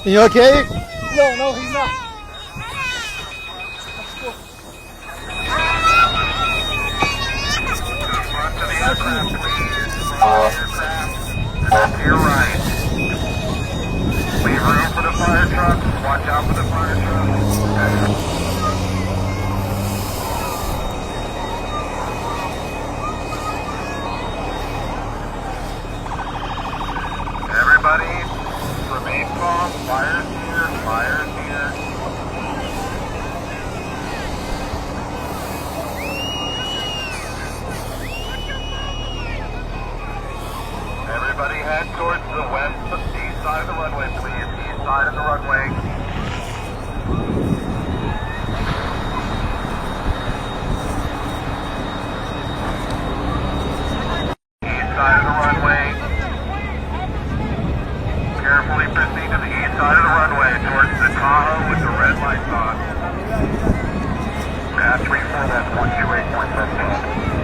You okay? No, he's not. Front to the aircraft, please. To your right. Leave room for the fire trucks. Watch out for the fire trucks. Everybody, remain calm. Fire's here. Fire's here. Everybody head towards the east side of the runway, please. East side of the runway. East side of the runway. Carefully proceed to the east side of the runway towards the Tahoe with the red lights on. Pass 34, that's 128.75.